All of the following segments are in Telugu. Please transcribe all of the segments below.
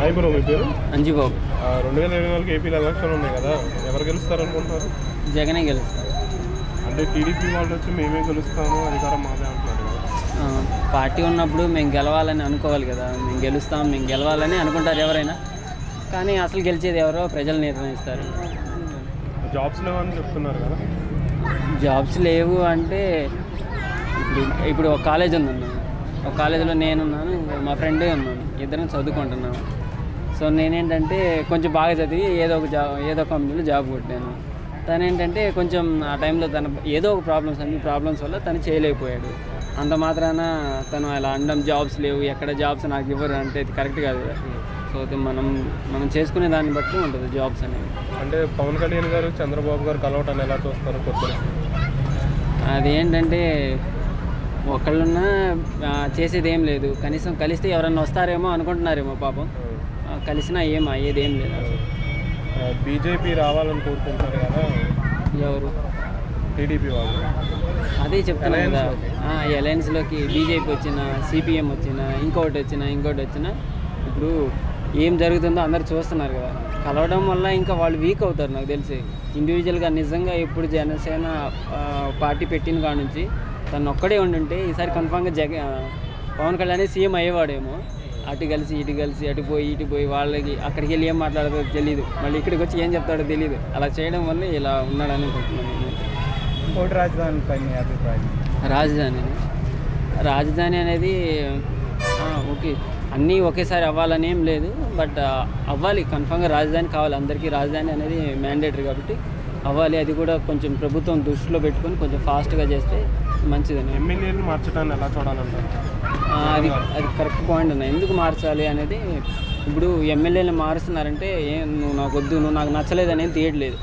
హాయ్ బ్రో, మీ పేరు? అంజిబాబు. 2024 ఏపీలో ఎలక్షన్ ఉన్నాయి కదా, ఎవరు గెలుస్తారు అనుకుంటున్నారు? జగనే గెలుస్తారు. అంటే టీడీపీ వాళ్ళు వచ్చి మేమే గెలుస్తాము, అధికారం మాదే అంటున్నారు కదా. పార్టీ ఉన్నప్పుడు మేము గెలవాలని అనుకోవాలి కదా, మేము గెలుస్తాం, మేము గెలవాలని అనుకుంటారు ఎవరైనా. కానీ అసలు గెలిచేది ఎవరో ప్రజలు నిర్ణయిస్తారు. జాబ్స్ లేవని చెప్తున్నారు కదా. జాబ్స్ లేవు అంటే ఇప్పుడు ఒక కాలేజ్ ఉందన్నాను, ఒక కాలేజీలో నేనున్నాను, మా ఫ్రెండే ఉన్నాను, ఇద్దరం చదువుకుంటున్నాము. సో నేనేంటంటే కొంచెం బాగా చదివి ఏదో కంపెనీలో జాబ్ కొట్టాను. తను ఏంటంటే కొంచెం ఆ టైంలో తన ఏదో ఒక ప్రాబ్లమ్స్ వల్ల తను చేయలేకపోయాడు. అంత మాత్రాన తను అలా అనడం జాబ్స్ లేవు, ఎక్కడ జాబ్స్ నాకు ఇవ్వరు అంటే ఇది కరెక్ట్ కాదు కదా. సో మనం చేసుకునే దాన్ని బట్టి ఉంటుంది జాబ్స్ అనేవి. అంటే పవన్ కళ్యాణ్ గారు చంద్రబాబు గారు కలవటాన్ని ఎలా చూస్తారు? కొత్తగా అది ఏంటంటే ఒకళ్ళున్నా చేసేది ఏం లేదు, కనీసం కలిస్తే ఎవరన్నా వస్తారేమో అనుకుంటున్నారేమో పాపం. కలిసినా అయ్యేదేం లేదు. బీజేపీ రావాలని కోరుకుంటున్నారు కదా, ఎవరు? టీడీపీ వాళ్ళు. అదే చెప్తున్నారు కదా, అలయన్స్లోకి బీజేపీ వచ్చినా, సిపిఎం వచ్చినా, ఇంకోటి వచ్చినా ఇప్పుడు ఏం జరుగుతుందో అందరు చూస్తున్నారు కదా. కలవడం వల్ల ఇంకా వాళ్ళు వీక్ అవుతారు నాకు తెలిసి. ఇండివిజువల్గా నిజంగా ఇప్పుడు జనసేన పార్టీ పెట్టిన కాడ నుంచి తను ఒక్కడే ఉండుంటే ఈసారి కన్ఫామ్గా పవన్ కళ్యాణ్ సీఎం అయ్యేవాడేమో. ఇటు కలిసి అటు పోయి వాళ్ళకి అక్కడికి వెళ్ళి ఏం మాట్లాడదో తెలియదు, మళ్ళీ ఇక్కడికి వచ్చి ఏం చెప్తాడో తెలియదు. అలా చేయడం వల్ల ఇలా ఉన్నాడని అనుకుంటున్నాను నేను. రాజధాని అనేది ఓకే, అన్నీ ఒకేసారి అవ్వాలని ఏం లేదు, బట్ అవ్వాలి, కన్ఫామ్గా రాజధాని కావాలి. అందరికీ రాజధాని అనేది మ్యాండేటరీ కాబట్టి అవ్వాలి. అది కూడా కొంచెం ప్రభుత్వం దృష్టిలో పెట్టుకొని కొంచెం ఫాస్ట్గా చేస్తే మంచిదని. ఎమ్మెల్యేలు మార్చడాన్ని ఎలా చూడాలంటారు? అది కరెక్ట్ పాయింట్ అన్న. ఎందుకు మార్చాలి అనేది, ఇప్పుడు ఎమ్మెల్యేలు మారుస్తున్నారంటే నువ్వు నాకు వద్దు, నువ్వు నాకు నచ్చలేదు అనేది తీయట్లేదు.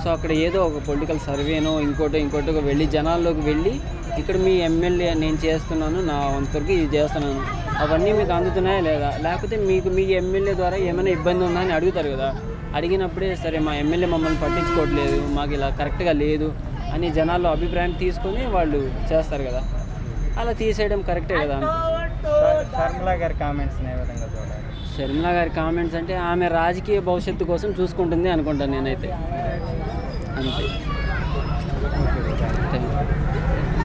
సో అక్కడ ఏదో ఒక పొలిటికల్ సర్వేనో ఇంకోటో వెళ్ళి జనాల్లోకి వెళ్ళి ఇక్కడ మీ ఎమ్మెల్యే నేను చేస్తున్నాను, నా వంతుకి ఇది చేస్తున్నాను, అవన్నీ మీకు అందుతున్నాయా లేదా, లేకపోతే మీ ఎమ్మెల్యే ద్వారా ఏమైనా ఇబ్బంది ఉందా అని అడుగుతారు కదా. అడిగినప్పుడే సరే మా ఎమ్మెల్యే మమ్మల్ని పట్టించుకోవట్లేదు, మాకు ఇలా కరెక్ట్గా లేదు అని జనాల్లో అభిప్రాయం తీసుకొని వాళ్ళు చేస్తారు కదా. అలా తీసేయడం కరెక్టే కదా. షర్మిలా గారి కామెంట్స్ ఏ విధంగా చూడాలి? షర్మిలా గారి కామెంట్స్ అంటే ఆమె రాజకీయ భవిష్యత్తు కోసం చూసుకుంటుంది అనుకుంటాను నేనైతే, అంతే.